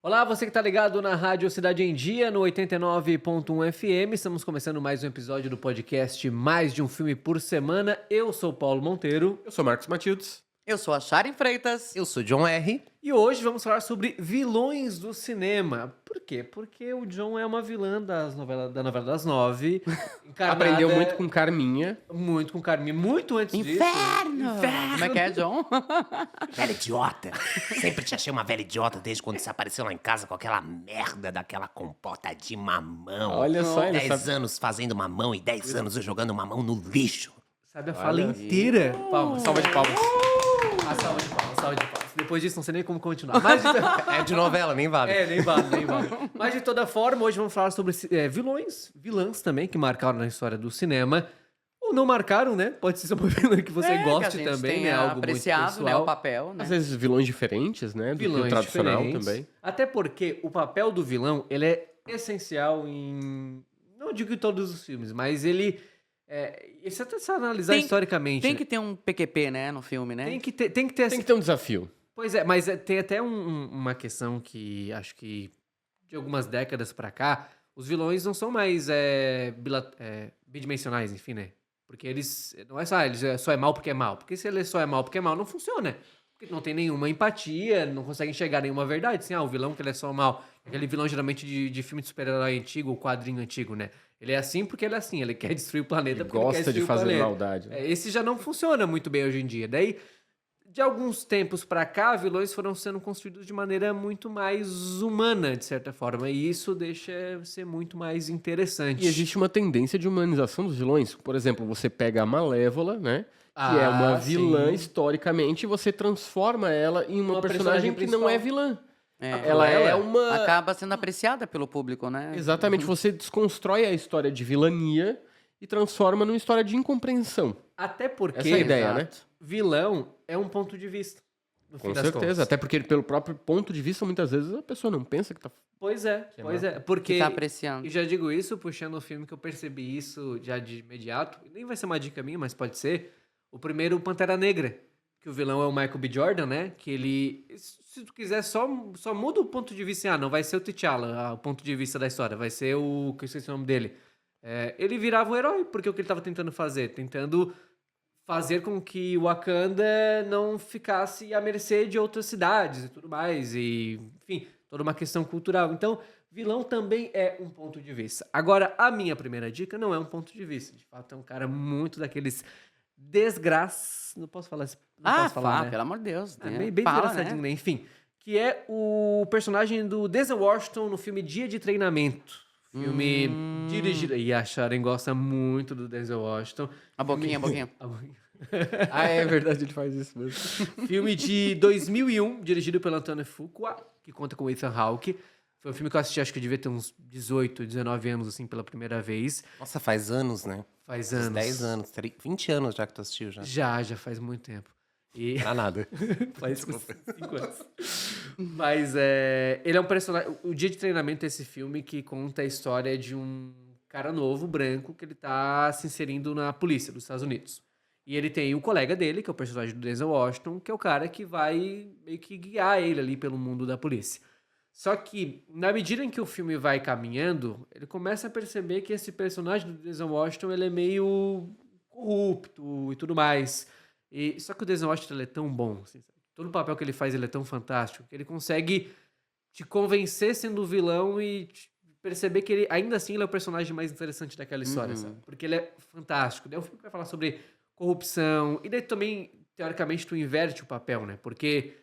Olá, você que tá ligado na Rádio Cidade em Dia, no 89.1 FM. Estamos começando mais um episódio do podcast Mais de um Filme por Semana. Eu sou Paulo Monteiro. Eu sou Marcos Matildes. Eu sou a Sharon Freitas. Eu sou John R. E hoje vamos falar sobre vilões do cinema. Por quê? Porque o John é uma vilã da novela das nove. Aprendeu muito com Carminha. Muito com Carminha, muito antes disso. Inferno! Como é que é, John? Velha idiota. Sempre te achei uma velha idiota desde quando você apareceu lá em casa com aquela merda daquela compota de mamão. Olha só, ele 10 sabe. anos fazendo mamão e 10 anos eu jogando mamão no lixo. Sabe a fala Olha. inteira. Palmas. Salva de palmas. A salva de palmas, salva de palmas. Depois disso, não sei nem como continuar. Mas, É de novela, nem vale. nem vale, nem vale. Mas de toda forma, hoje vamos falar sobre vilãs também, que marcaram na história do cinema. Ou não marcaram, né? Pode ser uma vilã que você Que goste a gente também, tenha né? Algo muito apreciado, né, pessoal. o papel, né? Às vezes vilões diferentes, né? Do que o Vilões tradicional diferentes. também. Até porque o papel do vilão, ele é essencial em... Não digo em todos os filmes, mas ele... se você analisar historicamente... Tem que ter um PQP, né, no filme, né? Tem que ter Tem que ter um desafio. Pois é, mas tem até uma questão que acho que de algumas décadas pra cá, os vilões não são mais bidimensionais, enfim, né? Porque eles não é só, só é mal porque é mal. Porque se ele só é mal porque é mal, não funciona. Porque não tem nenhuma empatia, não consegue enxergar nenhuma verdade. Assim, o vilão que ele é só mal. Aquele vilão geralmente de filme de super-herói antigo, quadrinho antigo, né? Ele é assim porque ele é assim, ele quer destruir o planeta Ele porque ele quer gosta de destruir o fazer planeta. maldade. Esse já não funciona muito bem hoje em dia. Daí, de alguns tempos pra cá, vilões foram sendo construídos de maneira muito mais humana, de certa forma. E isso deixa ser muito mais interessante. E existe uma tendência de humanização dos vilões. Por exemplo, você pega a Malévola, né? Que é uma vilã sim. historicamente, e você transforma ela em uma personagem que não é vilã. É. Ela é Cruella uma... Acaba sendo apreciada pelo público, né? Exatamente, você desconstrói a história de vilania e transforma numa história de incompreensão. Até porque Essa é a ideia, né? vilão é um ponto de vista. No fim Com das certeza, contas. até porque pelo próprio ponto de vista, muitas vezes a pessoa não pensa que tá... Pois é. Porque Que tá apreciando. e já digo isso puxando o filme que eu percebi isso já de imediato. Nem vai ser uma dica minha, mas pode ser. O primeiro, Pantera Negra. Que o vilão é o Michael B. Jordan, né? Que ele, se tu quiser, só muda o ponto de vista. Não vai ser o T'Challa, o ponto de vista da história. Vai ser o... que eu esqueci o nome dele. Ele virava um herói, porque o que ele tava tentando fazer? Tentando fazer com que o Wakanda não ficasse à mercê de outras cidades e tudo mais. E, enfim, toda uma questão cultural. Então, vilão também é um ponto de vista. Agora, a minha primeira dica não é um ponto de vista. De fato, é um cara muito daqueles não posso falar, não posso falar, né? Pelo amor de Deus. Bem Fala, engraçadinho, né? Enfim, que é o personagem do Denzel Washington no filme Dia de Treinamento. Filme dirigido... E a Sharon gosta muito do Denzel Washington. A boquinha. Ah, é verdade, ele faz isso mesmo. Filme de 2001, dirigido pelo Antoine Fuqua, que conta com o Ethan Hawke. Foi um filme que eu assisti, acho que eu devia ter uns 18, 19 anos, assim, pela primeira vez. Nossa, faz anos, né? Faz Uns anos. 10 anos, 20 anos já que tu assistiu já. Já faz muito tempo. E... Pra nada. Faz 5 anos. Mas ele é um personagem... O Dia de Treinamento é esse filme que conta a história de um cara novo, branco, que ele tá se inserindo na polícia dos Estados Unidos. E ele tem o colega dele, que é o personagem do Denzel Washington, que é o cara que vai meio que guiar ele ali pelo mundo da polícia. Só que, na medida em que o filme vai caminhando, ele começa a perceber que esse personagem do Denzel Washington, ele é meio corrupto e tudo mais. Só que o Denzel Washington, ele é tão bom, assim, sabe? Todo o papel que ele faz, ele é tão fantástico, que ele consegue te convencer sendo o vilão e perceber que ele, ainda assim, ele é o personagem mais interessante daquela história, sabe? Porque ele é fantástico. Daí o filme vai falar sobre corrupção, e daí também, teoricamente, tu inverte o papel, né? Porque,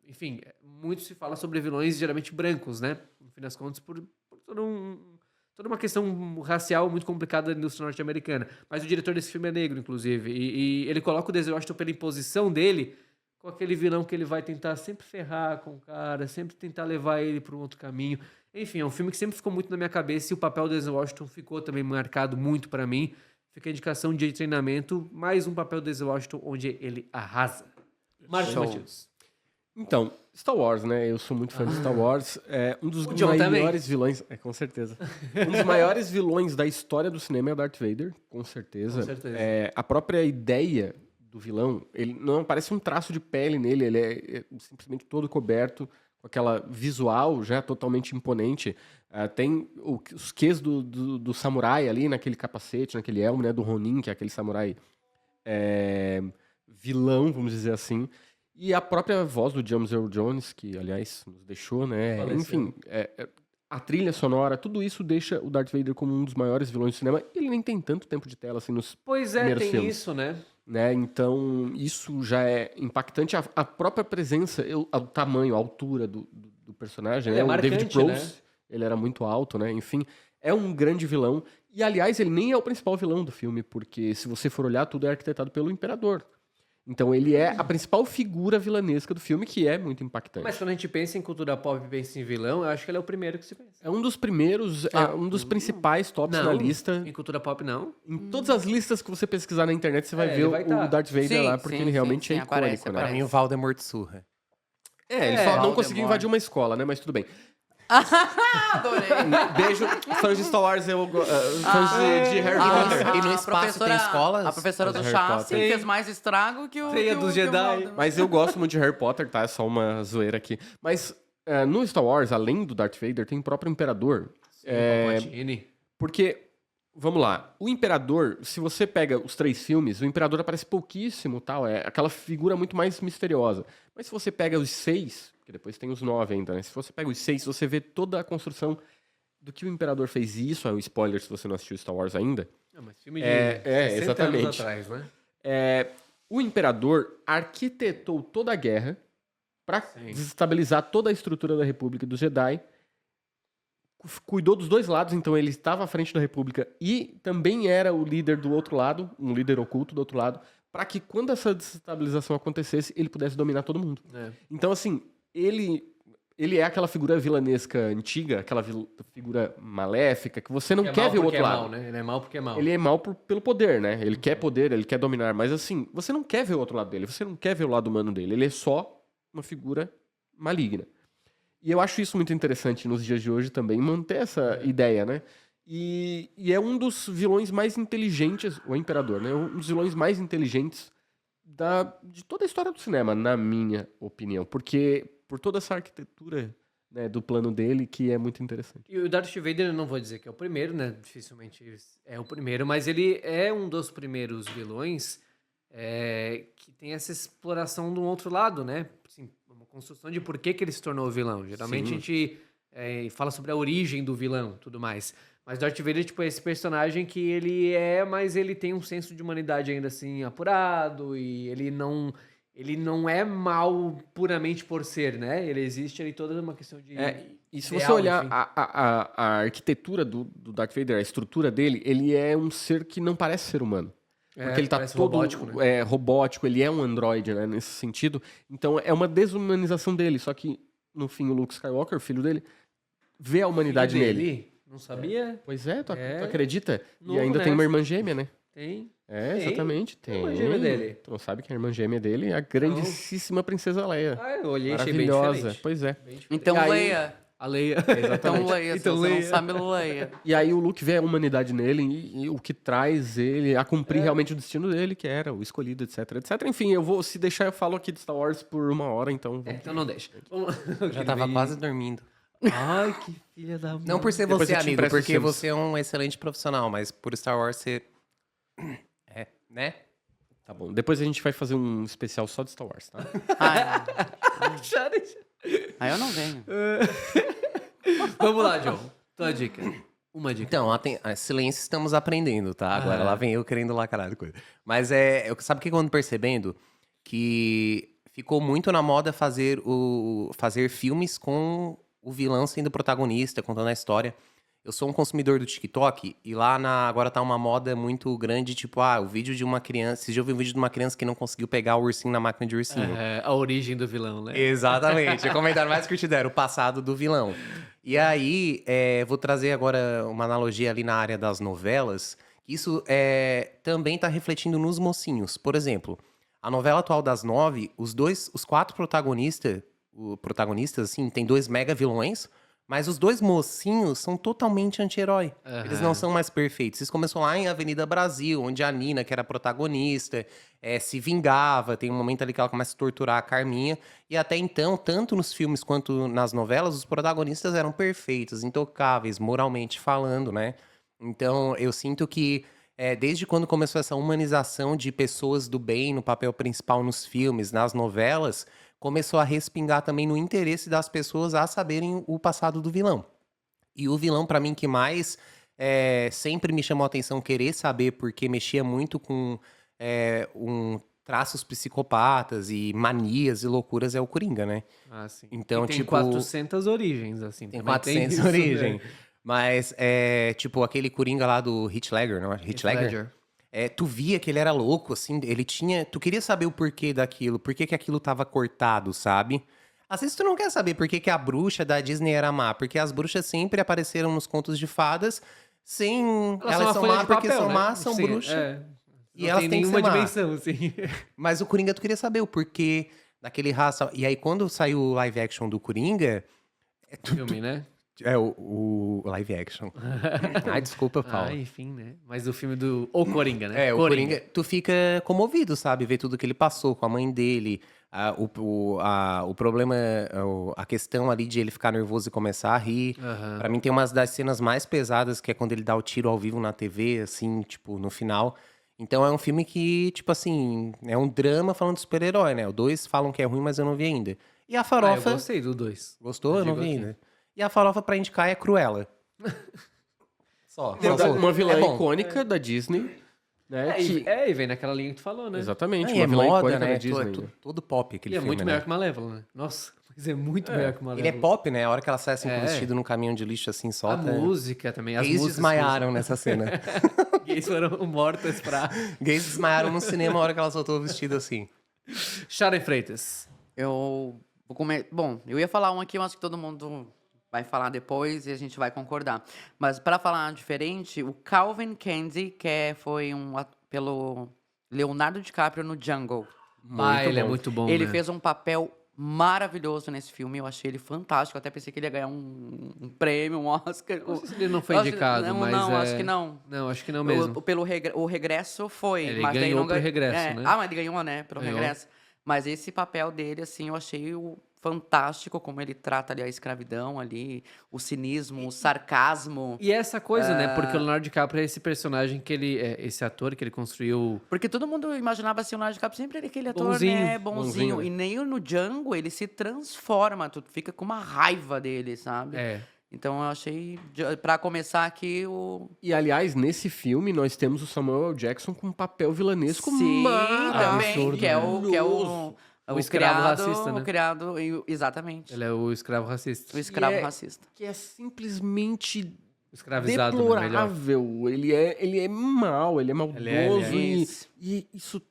enfim, muito se fala sobre vilões geralmente brancos, né? No fim das contas, por toda uma questão racial muito complicada da indústria norte-americana. Mas o diretor desse filme é negro, inclusive. E ele coloca o Denzel Washington pela imposição dele com aquele vilão que ele vai tentar sempre ferrar com o cara, sempre tentar levar ele para um outro caminho. Enfim, é um filme que sempre ficou muito na minha cabeça e o papel do Denzel Washington ficou também marcado muito para mim. Fica a indicação de treinamento, mais um papel do Denzel Washington onde ele arrasa. Marcos Show. Matias. Então, Star Wars, né? Eu sou muito fã de Star Wars. Um dos O John maiores também. vilões... com certeza. Um dos maiores vilões da história do cinema é o Darth Vader, com certeza. Com certeza. A própria ideia do vilão, ele não parece um traço de pele nele, ele é simplesmente todo coberto com aquela visual já totalmente imponente. Tem os quês do samurai ali naquele capacete, naquele elmo, né? Do Ronin, que é aquele samurai vilão, vamos dizer assim. E a própria voz do James Earl Jones, que, aliás, nos deixou, né? Faleceu. Enfim, a trilha sonora, tudo isso deixa o Darth Vader como um dos maiores vilões do cinema. Ele nem tem tanto tempo de tela, assim, nos Pois é, primeiros tem filmes. isso, né? Né? Então, isso já é impactante. A própria presença, o tamanho, a altura do personagem, Ele né? é O David marcante, Prowse, ele era muito alto, né? Enfim, é um grande vilão. E, aliás, ele nem é o principal vilão do filme, porque, se você for olhar, tudo é arquitetado pelo Imperador. Então, ele é a principal figura vilanesca do filme, que é muito impactante. Mas quando a gente pensa em cultura pop e pensa em vilão, eu acho que ele é o primeiro que se pensa. É um dos primeiros, um dos principais tops na lista. Em cultura pop, não. Em todas as listas que você pesquisar na internet, você vai ver ele vai o tá. Darth Vader Sim, lá, porque sim, ele sim, realmente sim, é icônico, aparece, né? Pra mim, o Valdemort Surra. Ele só não Voldemort. conseguiu invadir uma escola, né? Mas tudo bem. Adorei. Beijo, fãs de Star Wars, fãs de Harry Potter. E no espaço tem escolas? A professora do Harry chá Potter. fez mais estrago que o... Ceia que o- dos que o Jedi. Voldemort. Mas eu gosto muito de Harry Potter, tá? É só uma zoeira aqui. Mas no Star Wars, além do Darth Vader, tem o próprio Imperador. Palpatine. Porque, vamos lá, o Imperador, se você pega os 3 filmes, o Imperador aparece pouquíssimo, tal, é aquela figura muito mais misteriosa. Mas se você pega os 6, que depois tem os 9 ainda, né? Se você pega os 6, você vê toda a construção do que o Imperador fez. E isso é um spoiler se você não assistiu Star Wars ainda. Mas filme de 60 exatamente. anos atrás, né? O Imperador arquitetou toda a guerra para desestabilizar toda a estrutura da República dos Jedi. Cuidou dos dois lados, então ele estava à frente da República e também era o líder do outro lado, um líder oculto do outro lado, para que quando essa desestabilização acontecesse, ele pudesse dominar todo mundo. Então, assim, ele é aquela figura vilanesca antiga, aquela figura maléfica, que você não quer ver o outro lado. Mal, né? Ele é mal porque é mal. Ele é mal pelo poder, né? Ele quer poder, ele quer dominar. Mas assim, você não quer ver o outro lado dele. Você não quer ver o lado humano dele. Ele é só uma figura maligna. E eu acho isso muito interessante nos dias de hoje também, manter essa ideia, né? E é um dos vilões mais inteligentes, o Imperador, né? Um dos vilões mais inteligentes de toda a história do cinema, na minha opinião. Porque por toda essa arquitetura, né, do plano dele, que é muito interessante. E o Darth Vader, eu não vou dizer que é o primeiro, né? Dificilmente é o primeiro, mas ele é um dos primeiros vilões que tem essa exploração do outro lado, né? Assim, uma construção de por que ele se tornou vilão. Geralmente a gente fala sobre a origem do vilão, tudo mais. Mas Darth Vader, tipo, é esse personagem que mas ele tem um senso de humanidade ainda assim apurado, e ele não é mal puramente por ser, né? Ele existe ali toda uma questão de... E se você ideal, olhar enfim. a arquitetura do Darth Vader, a estrutura dele, ele é um ser que não parece ser humano. Porque ele tá parece todo robótico, né? robótico, ele é um androide, né, nesse sentido. Então é uma desumanização dele, só que no fim o Luke Skywalker, o filho dele, vê a humanidade Filho nele. dele? Não sabia? Pois é, tu acredita? Novo E ainda tem nessa. uma irmã gêmea, né? Tem. É, Tem? exatamente, tem. A irmã gêmea dele? Tu não sabe que a irmã gêmea dele é a grandíssima princesa Leia. Ah, eu olhei e achei bem Maravilhosa, diferente. pois é. Bem diferente. Então E aí- leia. A Leia. Então leia. Então Se você leia. não sabe, leia. E aí o Luke vê a humanidade nele e o que traz ele a cumprir realmente o destino dele, que era o escolhido, etc, etc. Enfim, se deixar, eu falo aqui de Star Wars por 1 hora, então... Então não deixa. Já tava quase dormindo. Ai, que filha da mãe. Não por ser Depois você, eu te amigo, empresto os porque filmes. você é um excelente profissional, mas por Star Wars você... né? Tá bom, depois a gente vai fazer um especial só de Star Wars, tá? Aí eu não venho. Vamos lá, John. Tua dica. Uma dica. Então, silêncio, estamos aprendendo, tá? Agora lá vem eu querendo lacrar coisa. Mas sabe o que eu ando percebendo? Que ficou muito na moda fazer filmes com o vilão sendo protagonista, contando a história. Eu sou um consumidor do TikTok e lá agora tá uma moda muito grande, tipo, o vídeo de uma criança. Você já ouviu um vídeo de uma criança que não conseguiu pegar o ursinho na máquina de ursinho? A origem do vilão, né? Exatamente. É o comentário mais curtido era o passado do vilão. E aí, vou trazer agora uma analogia ali na área das novelas. Isso também tá refletindo nos mocinhos. Por exemplo, a novela atual das 9, os 4 protagonistas, assim, tem 2 mega vilões, Mas os dois mocinhos são totalmente anti-herói. Eles não Aham. são mais perfeitos. Isso começou lá em Avenida Brasil, onde a Nina, que era a protagonista, se vingava. Tem um momento ali que ela começa a torturar a Carminha. E até então, tanto nos filmes quanto nas novelas, os protagonistas eram perfeitos, intocáveis, moralmente falando, né? Então, eu sinto que desde quando começou essa humanização de pessoas do bem no papel principal nos filmes, nas novelas, começou a respingar também no interesse das pessoas a saberem o passado do vilão. E o vilão, pra mim, que mais sempre me chamou a atenção querer saber, porque mexia muito com traços psicopatas e manias e loucuras, é o Coringa, né? Ah, sim. Então, E tem tipo, 400 origens, assim. Tem também 400 isso, né? origem. Mas, tipo, aquele Coringa lá do Heath Ledger, não é? Heath Ledger? Tu via que ele era louco, assim, ele tinha... Tu queria saber o porquê daquilo, por que que aquilo tava cortado, sabe? Às vezes tu não quer saber por que que a bruxa da Disney era má, porque as bruxas sempre apareceram nos contos de fadas sem... Elas são folha má de porque papel, são né? má, são Sim, bruxas. E E não elas tem têm que nenhuma ser má. dimensão, assim. Mas o Coringa tu queria saber o porquê daquele raça... E aí quando saiu o live action do Coringa... Filme, né? O live action. Ai, desculpa, Paulo. Ah, enfim, né? Mas o filme do... O Coringa, né? O Coringa, tu fica comovido, sabe? Ver tudo que ele passou com a mãe dele, o problema, a questão ali de ele ficar nervoso e começar a rir. Aham. Pra mim tem umas das cenas mais pesadas, que é quando ele dá o tiro ao vivo na TV, assim, tipo, no final. Então é um filme que, tipo assim, é um drama falando de super-herói, né? O 2 falam que é ruim, mas eu não vi ainda. E a Ah, eu farofa... gostei do 2. Gostou? Eu não digo vi aqui. ainda. E a farofa pra indicar é Cruella. Só. Uma vilã É bom. icônica da Disney, né? E vem naquela linha que tu falou, né? Exatamente, E uma é vilã moda, icônica né? da Disney. Todo pop aquele E é filme, muito né? melhor que Malévola, né? Nossa, mas é muito melhor que Malévola. Ele é pop, né? A hora que ela sai assim com o É. vestido num caminhão de lixo assim, A solta. música também, as Gays músicas. desmaiaram nessa cena. Gays foram mortas pra... Gays desmaiaram no cinema a hora que ela soltou o vestido assim. Sharon Freitas. Eu vou comer. Bom, eu ia falar um aqui, mas acho que todo mundo vai falar depois e a gente vai concordar. Mas para falar diferente, o Calvin Candy, foi pelo Leonardo DiCaprio no Jungle. Ele é bom. muito bom, Ele né? fez um papel maravilhoso nesse filme, eu achei ele fantástico. Eu até pensei que ele ia ganhar um prêmio, um Oscar. Não sei se ele não foi Eu acho- indicado, não, mas não, é... acho que não. Não, acho que não mesmo. O regresso foi. Ele mas daí ganhou não pro regresso, né? Ah, mas ele ganhou, né? Pelo Ganhou. regresso. Mas esse papel dele, assim, eu achei fantástico, como ele trata ali a escravidão ali, o cinismo, o sarcasmo. E essa coisa, né? Porque o Leonardo DiCaprio é esse personagem que ele... esse ator que ele construiu... Porque todo mundo imaginava assim, o Leonardo DiCaprio sempre era aquele ator, Bonzinho, né, bonzinho. bonzinho. E nem no Django ele se transforma, tu fica com uma raiva dele, sabe? É. Então eu achei, pra começar aqui, E, aliás, nesse filme, nós temos o Samuel L. Jackson com um papel vilanesco Sim, também, absurdo, que é né? o escravo criado, racista, né? O criado, exatamente. Ele é o escravo racista. O escravo E é- racista. que é simplesmente O escravizado, né? Melhor. deplorável. Ele é mau, ele é maldoso. Ele é. Isso. E isso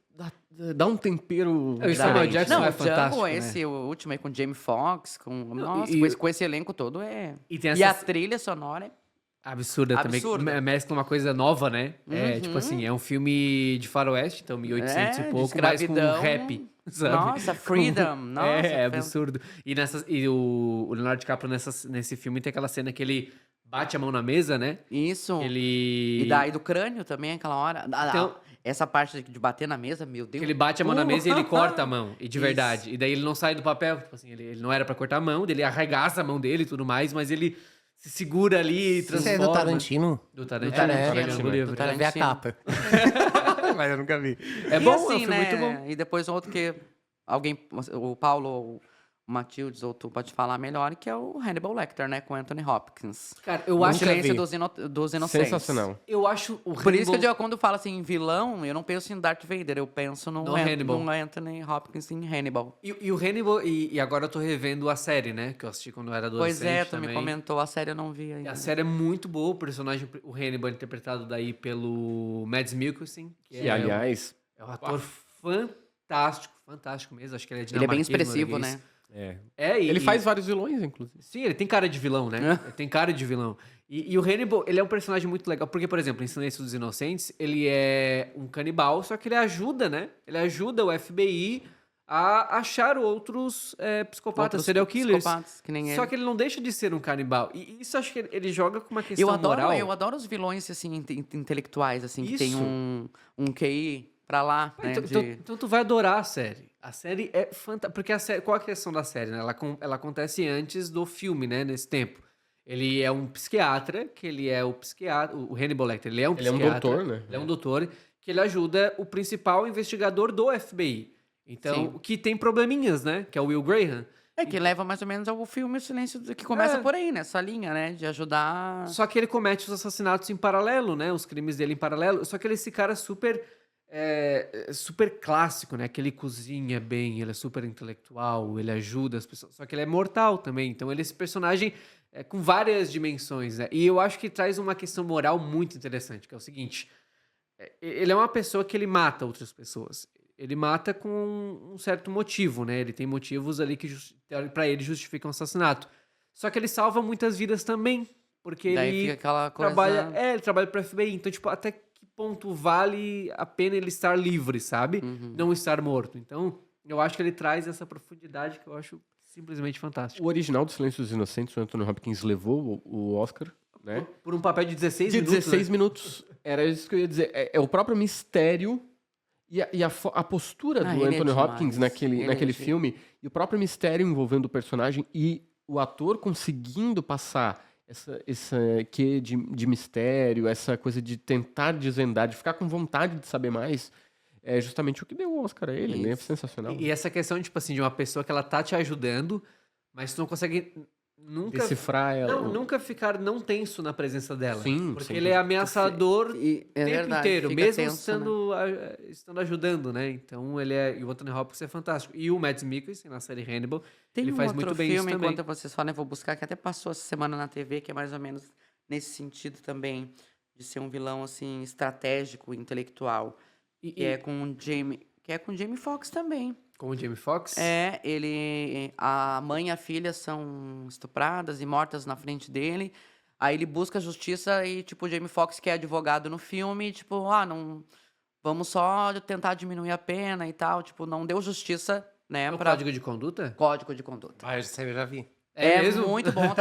dá um tempero. O Samuel diferente. Jackson Não, é o Django, fantástico, né? esse, o último aí com Jamie Foxx, nossa, e- com esse elenco todo é... E tem E a essa trilha sonora é... absurda também. Absurda. Mescla uma coisa nova, né? É, tipo assim, é um filme de faroeste, então 1800 É, e de pouco, mas com escravidão. rap, sabe? Nossa, freedom, nossa. É absurdo. E o Leonardo DiCaprio nesse filme tem aquela cena que ele bate a mão na mesa, né? Isso. Ele... E daí do crânio também, aquela hora. Então- Essa parte de bater na mesa, meu Deus. Que ele bate a mão na mesa e ele corta a mão, e de Isso. verdade. E daí ele não sai do papel, tipo assim, ele não era pra cortar a mão, ele arregaça a mão dele e tudo mais, mas ele se segura ali e Isso transforma. é do Tarantino? Do Tarantino, Do Tarantino, Tarantino, do livre. Tarantino. Quero ver a capa. Mas eu nunca vi. É E bom, assim, é um filme né? muito bom. E depois outro que alguém, o Paulo ou o Matildes, ou tu pode falar melhor, que é o Hannibal Lecter, né? Com Anthony Hopkins. Cara, eu O acho, Silêncio vi. dos Inocentes. Sensacional. eu acho o Por isso que Hannibal- eu, quando falo assim, em vilão, eu não penso em Darth Vader, eu penso no No Hannibal. no Anthony Hopkins em Hannibal. E o Hannibal, e agora eu tô revendo a série, né? Que eu assisti quando eu era adolescente Pois é, tu também. me comentou, a série eu não vi E ainda. a série é muito boa, o personagem, o Hannibal, interpretado daí pelo Mads Mikkelsen. Que, aliás, é um ator fantástico mesmo. Acho que ele é Ele é bem dinamarquês, expressivo, norueguês. né? ele faz vários vilões, inclusive. Sim, ele tem cara de vilão, né? Ele tem cara de vilão. E o Hannibal, ele é um personagem muito legal. Porque, por exemplo, em Silêncio dos Inocentes, ele é um canibal, só que ele ajuda, né? Ele ajuda o FBI a achar outros psicopatas, Outros serial killers. psicopatas, que nem Só ele. que ele não deixa de ser um canibal. E isso acho que ele joga com uma questão moral. Eu adoro os vilões, assim, intelectuais, assim, que tem Isso. um QI pra lá, né? Então tu vai adorar a série. A série é fantástica. Porque a série, qual a questão da série, né? Ela acontece antes do filme, né? Nesse tempo. Ele é um psiquiatra, que ele é o psiquiatra. O Hannibal Lecter, ele é um Ele é um psiquiatra. doutor, né? Ele é um doutor, que ele ajuda o principal investigador do FBI. Então, Sim. o que tem probleminhas, né? Que é o Will Graham. É que leva mais ou menos ao filme O Silêncio, que começa É. por aí, nessa linha, né? De ajudar... Só que ele comete os assassinatos em paralelo, né? Os crimes dele em paralelo. Só que ele é esse cara super clássico, né? Que ele cozinha bem, ele é super intelectual, ele ajuda as pessoas. Só que ele é mortal também. Então ele é esse personagem com várias dimensões, né? E eu acho que traz uma questão moral muito interessante, que é o seguinte. Ele é uma pessoa que ele mata outras pessoas. Ele mata com um certo motivo, né? Ele tem motivos ali que pra ele justificam o assassinato. Só que ele salva muitas vidas também, porque Daí ele fica aquela coisa... ele trabalha pro FBI. Então, tipo, até que ponto vale a pena ele estar livre, sabe? Uhum. Não estar morto. Então, eu acho que ele traz essa profundidade que eu acho simplesmente fantástico. O original do Silêncio dos Inocentes, o Anthony Hopkins levou o Oscar, né? Por um papel de 16 De minutos, 16 né? minutos. Era isso que eu ia dizer. É o próprio mistério e a postura Ah, do ele é Anthony demais. Hopkins Ele é naquele genial. filme, e o próprio mistério envolvendo o personagem e o ator conseguindo passar essa quê de mistério, essa coisa de tentar desvendar, de ficar com vontade de saber mais, é justamente o que deu o Oscar a ele, né? É Isso. sensacional. E essa questão, tipo assim, de uma pessoa que ela tá te ajudando, mas tu não consegue nunca... Decifrar ela. Nunca ficar não tenso na presença dela. Sim, Porque sem ele é ameaçador o E é tempo verdade, inteiro, fica mesmo tenso, né? estando ajudando, né? Então ele é... E o Anthony Hopkins é fantástico. E o Mads Mikkelsen, na série Hannibal, Tem ele um faz outro muito bem isso filme, também. enquanto vocês falam, eu vou buscar, que até passou essa semana na TV, que é mais ou menos nesse sentido também, de ser um vilão, assim, estratégico, intelectual. Que é com o Jamie Foxx também. Com o Jamie Foxx. A mãe e a filha são estupradas e mortas na frente dele. Aí ele busca justiça e, tipo, o Jamie Foxx, que é advogado no filme, tipo, não... Vamos só tentar diminuir a pena e tal. Tipo, não deu justiça, né? O Código de Conduta? Código de conduta. Ah, essa eu já vi. É mesmo? muito bom,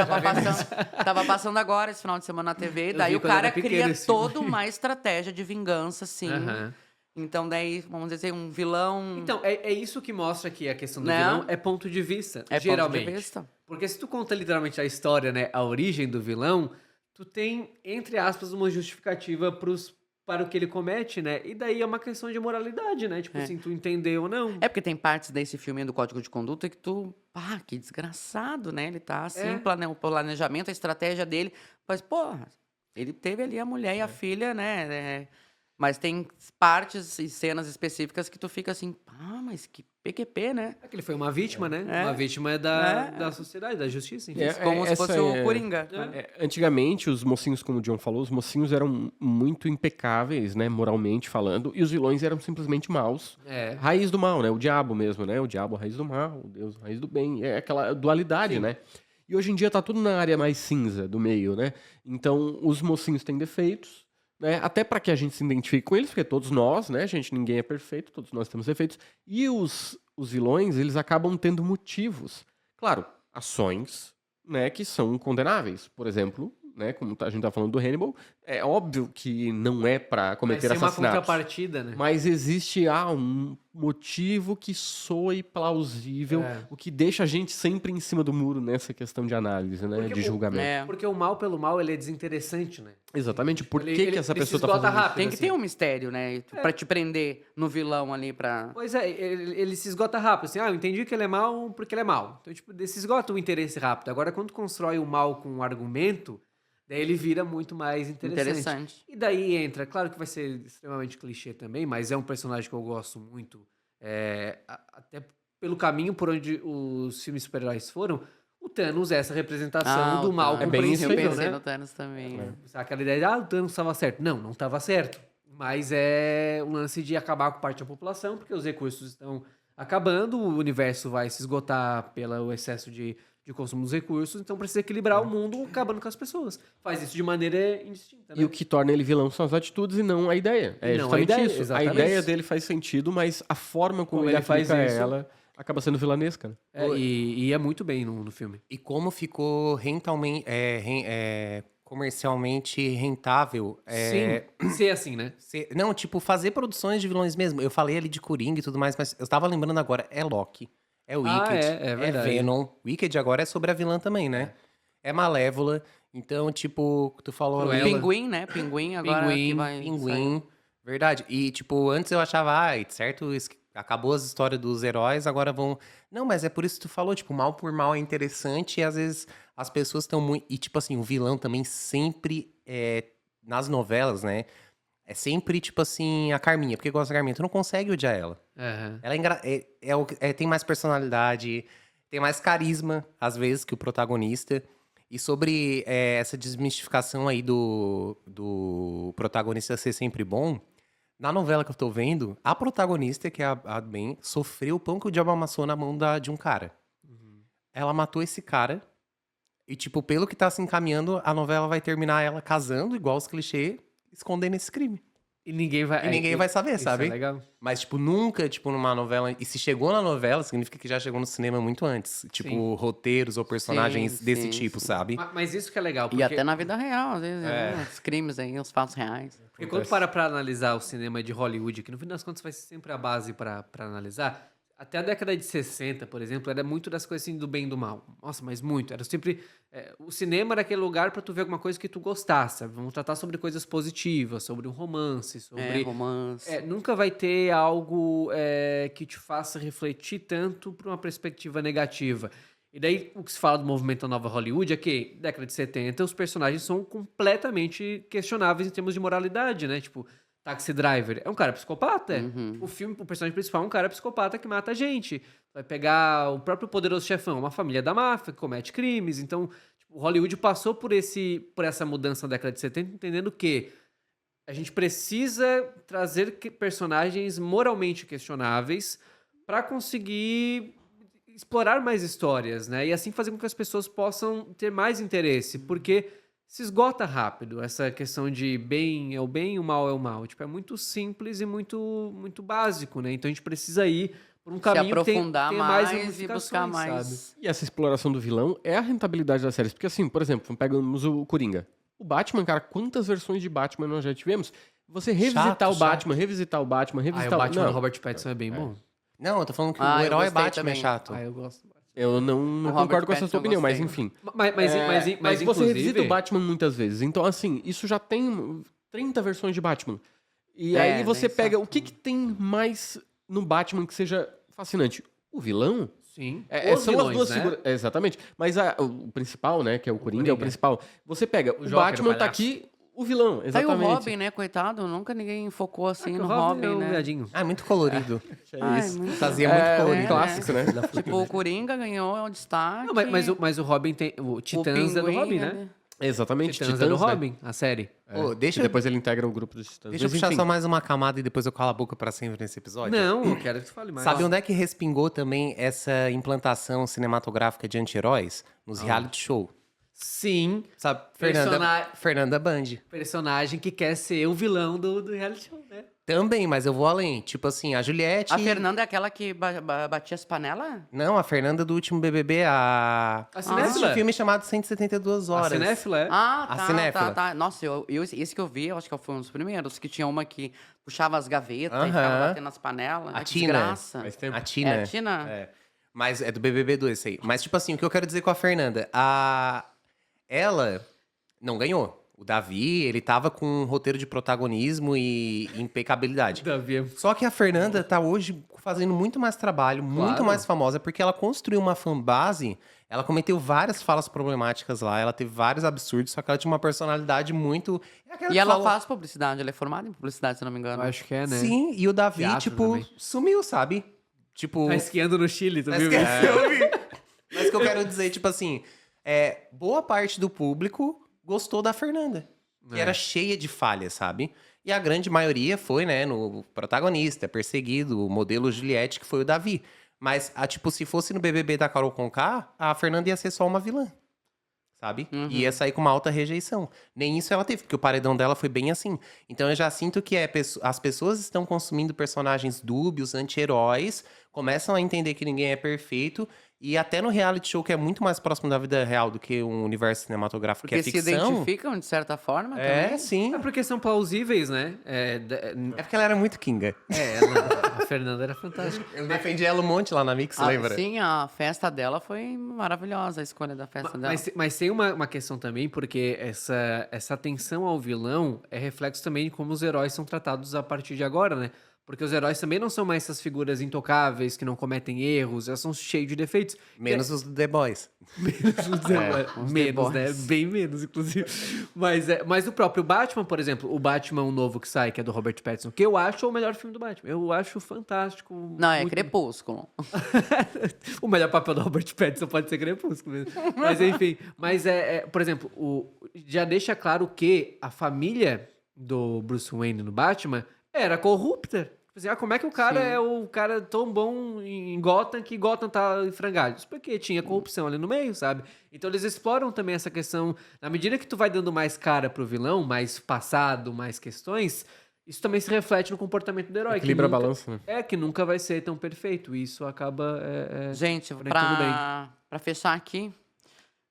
tava passando agora esse final de semana na TV. Eu Daí vi o quando era cara pequeno cria esse filme. toda uma estratégia de vingança, assim. Aham. Então, daí, vamos dizer, um vilão. Então, é isso que mostra que a questão do Né? vilão é ponto de vista, É geralmente. ponto de vista. Porque se tu conta literalmente a história, né, a origem do vilão, tu tem, entre aspas, uma justificativa para o que ele comete, né? E daí é uma questão de moralidade, né? Tipo assim, tu entender ou não. É porque tem partes desse filme do Código de Conduta que tu. Que desgraçado, né? Ele tá assim, o planejamento, a estratégia dele. Mas, porra, ele teve ali a mulher e a filha, né? Mas tem partes e cenas específicas que tu fica assim, mas que PQP, né? É que ele foi uma vítima, né? É. Uma vítima da sociedade, da justiça, enfim. Como se essa fosse o Coringa. Antigamente, os mocinhos, como o John falou, os mocinhos eram muito impecáveis, né, moralmente falando, e os vilões eram simplesmente maus. É. Raiz do mal, né? O diabo mesmo, né? O diabo, a raiz do mal, o Deus, a raiz do bem. É aquela dualidade, né? E hoje em dia tá tudo na área mais cinza do meio, né? Então, os mocinhos têm defeitos, né? Até para que a gente se identifique com eles, porque todos nós, né, gente, ninguém é perfeito, todos nós temos defeitos. E os vilões, eles acabam tendo motivos. Claro, ações, né, que são condenáveis. Por exemplo, né, como a gente tá falando do Hannibal, é óbvio que não é para cometer Vai ser uma assassinatos. contrapartida, né? Mas existe um motivo que soe plausível, É. o que deixa a gente sempre em cima do muro nessa questão de análise, né, Porque de julgamento. Porque o mal pelo mal, ele é desinteressante, né? Exatamente. Por Ele- que ele- essa ele se pessoa tá esgota fazendo isso? rápido. Tem que assim. ter um mistério, né? Pra te prender no vilão ali pra. Pois é, ele se esgota rápido. Assim, eu entendi que ele é mal porque ele é mal. Então, tipo, se esgota o interesse rápido. Agora, quando tu constrói o mal com um argumento, daí ele vira muito mais interessante. E daí entra, claro que vai ser extremamente clichê também, mas é um personagem que eu gosto muito. Até pelo caminho por onde os filmes super-heróis foram, o Thanos é essa representação do mal É bem isso aí, Eu compreensível, pensei né? no Thanos também. Aquela ideia de, o Thanos estava certo. Não estava certo. Mas é um lance de acabar com parte da população, porque os recursos estão acabando, o universo vai se esgotar pelo excesso de de consumo dos recursos, então precisa equilibrar o mundo acabando com as pessoas. Faz isso de maneira indistinta, né? E o que torna ele vilão são as atitudes e não a ideia. É Não a justamente ideia, isso. exatamente. A ideia dele faz sentido, mas a forma como ele ele faz aplica isso. ela acaba sendo vilanesca. Né? E é muito bem no filme. E como ficou comercialmente rentável. Sim, ser assim, né? Não, tipo, fazer produções de vilões mesmo. Eu falei ali de Coringa e tudo mais, mas eu tava lembrando agora, é Loki, é Wicked, é verdade. Venom. Wicked agora é sobre a vilã também, né? É Malévola. Então, tipo, tu falou ali... Cruella. Pinguim, né? Pinguim agora Pinguim, que vai Pinguim, verdade. E, tipo, antes eu achava, certo, acabou as histórias dos heróis, agora vão... Não, mas é por isso que tu falou, tipo, mal por mal é interessante e às vezes as pessoas estão muito... E, tipo assim, o vilão também sempre, nas novelas, né, é sempre, tipo assim, a Carminha. Porque gosta da Carminha, tu não consegue odiar ela. Aham. Ela tem mais personalidade, tem mais carisma, às vezes, que o protagonista. E sobre essa desmistificação aí do protagonista ser sempre bom, na novela que eu tô vendo, a protagonista, que é a Ben, sofreu o pão que o diabo amassou na mão de um cara. Ela matou esse cara. E, tipo, pelo que tá se encaminhando, a novela vai terminar ela casando, igual os clichês, escondendo esse crime. E ninguém vai saber, isso sabe? É legal. Mas, tipo, nunca, tipo, numa novela... E se chegou na novela, significa que já chegou no cinema muito antes. Tipo, Sim. roteiros ou personagens Sim, desse sim, tipo, sim. sabe? Mas isso que é legal, porque, E até na vida real, às vezes, os crimes aí, os fatos reais. porque quando para analisar o cinema de Hollywood, que no fim das contas vai ser sempre a base para analisar, até a década de 60, por exemplo, era muito das coisas assim do bem e do mal. Nossa, mas muito. Era sempre... o cinema era aquele lugar para tu ver alguma coisa que tu gostasse. Vamos tratar sobre coisas positivas, sobre um romance, sobre... Romance. Nunca vai ter algo que te faça refletir tanto para uma perspectiva negativa. E daí, o que se fala do movimento da Nova Hollywood é que, década de 70, os personagens são completamente questionáveis em termos de moralidade, né? Tipo, Taxi Driver é um cara psicopata. O personagem principal é um cara psicopata que mata gente. Vai pegar o próprio Poderoso Chefão, uma família da máfia que comete crimes. Então, tipo, Hollywood passou por essa mudança na década de 70, entendendo que a gente precisa trazer personagens moralmente questionáveis para conseguir explorar mais histórias, né? E assim fazer com que as pessoas possam ter mais interesse, porque se esgota rápido essa questão de bem é o bem e o mal é o mal. Tipo, é muito simples e muito, muito básico, né? Então a gente precisa ir por um Se caminho que aprofundar tenha mais e ramificações, buscar mais. sabe? E essa exploração do vilão é a rentabilidade das séries. Porque, assim, por exemplo, pegamos o Coringa. O Batman, cara, quantas versões de Batman nós já tivemos? Você revisitar Chato, o Batman, revisitar o Batman, O revisitar Batman Não, do Robert Pattinson é bem bom. Não, eu tô falando que Ah, o eu herói gostei Batman é também. chato. Eu gosto. eu não Robert concordo com essa Pattinson sua eu opinião, mas gostei. enfim. Mas você inclusive... revisita o Batman muitas vezes. Então, assim, isso já tem 30 versões de Batman. E É, aí você nem pega... só. O que tem mais no Batman que seja fascinante? O vilão? Sim. São as vilões, duas né? figuras. Exatamente. Mas o principal, né? Que é o Coringa, é o Coringa. principal. Você pega, o Joker, Batman o tá palhaço. aqui, o vilão. Tá aí o Exatamente. Robin, né? Coitado, nunca ninguém focou assim Que no o Robin é Robin, um né? viadinho. Ah, é muito colorido. Ai, isso. muito- Fazia muito colorido. Clássico, né? Tipo, o Coringa ganhou o destaque. Não, mas o Robin tem... O Titãs é do Pinguim, Robin, né? Exatamente. Titãs é do né? Robin, a série. Ô, E deixa depois ele integra o grupo dos Titãs. deixa eu Mas, puxar enfim. só mais uma camada e depois eu calo a boca pra sempre nesse episódio. Não, eu quero que você fale mais. Sabe onde é que respingou também essa implantação cinematográfica de anti-heróis? Nos reality show. Sim, Sabe? Persona- Fernanda Band. personagem que quer ser o vilão do reality show, né? Também, mas eu vou além. Tipo assim, a Juliette... A Fernanda é aquela que batia as panelas? Não, a Fernanda do último BBB, A Existe cinéfila. um filme chamado 172 A horas. cinéfila, é. Ah, A tá, cinéfila. tá. Nossa, esse que eu vi, eu acho que foi um dos primeiros, que tinha uma que puxava as gavetas e Aham. ficava batendo nas panelas. A Ai, que Tina. desgraça. Faz tempo. A Tina. É a Tina? É. Mas é do BBB 2 esse aí. Mas, tipo assim, o que eu quero dizer com a Fernanda? Ela não ganhou. O Davi, ele tava com um roteiro de protagonismo e impecabilidade. Davi. Só que a Fernanda tá hoje fazendo muito mais trabalho, muito Claro. mais famosa, porque ela construiu uma fanbase, ela cometeu várias falas problemáticas lá, ela teve vários absurdos, só que ela tinha uma personalidade muito... É aquela E que ela fala- faz publicidade, ela é formada em publicidade, se eu não me Eu engano. acho que é, né? Sim, e o Davi, Teatro tipo, também. sumiu, sabe? Tipo... Tá esquiando no Chile, tu viu? Esqueceu, Mas o que eu quero dizer, tipo assim, boa parte do público gostou da Fernanda. Que era cheia de falhas, sabe? E a grande maioria foi, né, no protagonista, perseguido, o modelo Juliette, que foi o Davi. Mas, tipo, se fosse no BBB da Carol Conká, a Fernanda ia ser só uma vilã. Sabe? Ia sair com uma alta rejeição. Nem isso ela teve, porque o paredão dela foi bem assim. Então eu já sinto que as pessoas estão consumindo personagens dúbios, anti-heróis, começam a entender que ninguém é perfeito. E até no reality show, que é muito mais próximo da vida real do que um universo cinematográfico Porque que é se ficção. identificam, de certa forma, É, também. sim. É porque são plausíveis, né? É porque ela era muito kinga. A Fernanda era fantástica. Eu defendi ela um monte lá na Mix, lembra? Sim, a festa dela foi maravilhosa, a escolha da festa dela. Mas tem uma questão também, porque essa atenção ao vilão é reflexo também de como os heróis são tratados a partir de agora, né? Porque os heróis também não são mais essas figuras intocáveis, que não cometem erros, elas são cheios de defeitos. Menos os The Boys. Menos, né? Bem menos, inclusive. Mas o próprio Batman, por exemplo, o Batman novo que sai, que é do Robert Pattinson, que eu acho o melhor filme do Batman. Eu acho fantástico. Não, é muito- Crepúsculo. O melhor papel do Robert Pattinson pode ser Crepúsculo mesmo. Mas enfim, por exemplo, já deixa claro que a família do Bruce Wayne no Batman era corrupta. Tipo assim, como é que o cara é o cara tão bom em Gotham que Gotham tá em frangalhos? Porque tinha corrupção ali no meio, sabe? Então eles exploram também essa questão. Na medida que tu vai dando mais cara pro vilão, mais passado, mais questões, isso também se reflete no comportamento do herói. Equilibra a nunca- balança, né? que nunca vai ser tão perfeito. E isso acaba... Gente, porém, tudo bem. pra fechar aqui,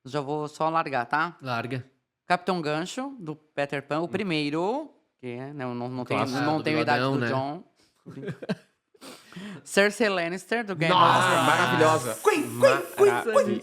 já vou só largar, tá? Larga. Capitão Gancho, do Peter Pan, o primeiro, que não tem, Clássico não do tem a idade Bigodão, do né? John. Cersei Lannister, do Game Nossa, of Thrones. maravilhosa.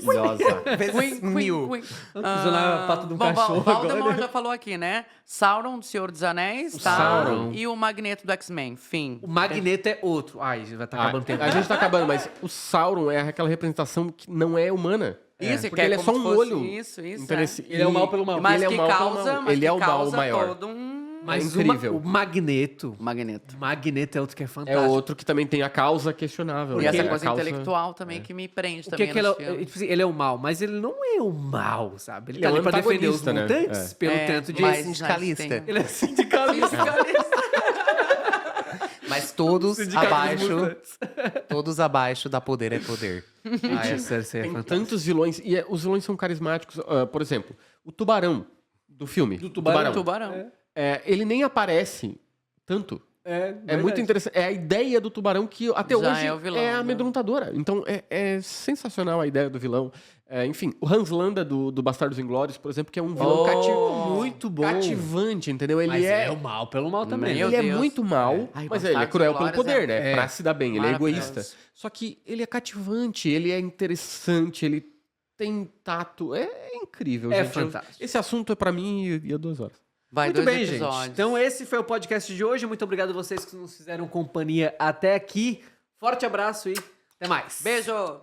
Maravilhosa. Vezes mil. Pisou na pata de um bom, cachorro Voldemort agora. já falou aqui, né? Sauron, do Senhor dos Anéis, tá? Sauron. E o Magneto do X-Men, fim. O Magneto é outro. Ai, vai estar acabando o tempo. A gente tá acabando, mas o Sauron é aquela representação que não é humana. Isso, porque que é ele é como só se um fosse olho. isso. Então, Ele é o mal pelo mal. Mas Ele é que o mal pelo causa, mal. mas Ele que é o mal causa maior. todo um... Mas incrível. o Magneto. Magneto. Magneto é outro que é É fantástico. outro que também tem a causa questionável. E né? essa A coisa causa- intelectual também que me prende O também que ele é? nos filmes. Tipo assim, ele é o mal, mas ele não é o mal, sabe? Ele Ele tá é um ali pra defender os antagonista, né? mutantes pelo tanto de... mas sindicalista. tem- Ele é sindicalista. Mas todos Sindicato dos abaixo. mutantes. Todos abaixo da Poder é Poder. Ah, essa Cersei é Tem fantástica. tantos vilões. E os vilões são carismáticos. Por exemplo, o Tubarão do filme. Do Tubarão. Tubarão. Ele nem aparece tanto. É muito interessante. É a ideia do tubarão que até Já hoje é o vilão, é né? amedrontadora. Então é sensacional a ideia do vilão. Enfim, o Hans Landa do Bastardos Inglórios, por exemplo, que é um vilão Muito bom. cativante, entendeu? Ele Mas é, é o mal pelo mal também. Meu ele é Deus. muito mal, Ai, mas ele é Bastardos cruel pelo Inglórios poder, é- né? Pra se dar bem, ele é Maravilhoso. egoísta. Só que ele é cativante, ele é interessante, ele tem tato. É incrível, É gente. fantástico. Esse assunto, pra mim, ia 2 horas. Vai Muito 2 bem, episódios. gente. Então esse foi o podcast de hoje. Muito obrigado a vocês que nos fizeram companhia até aqui. Forte abraço e até mais. Beijo!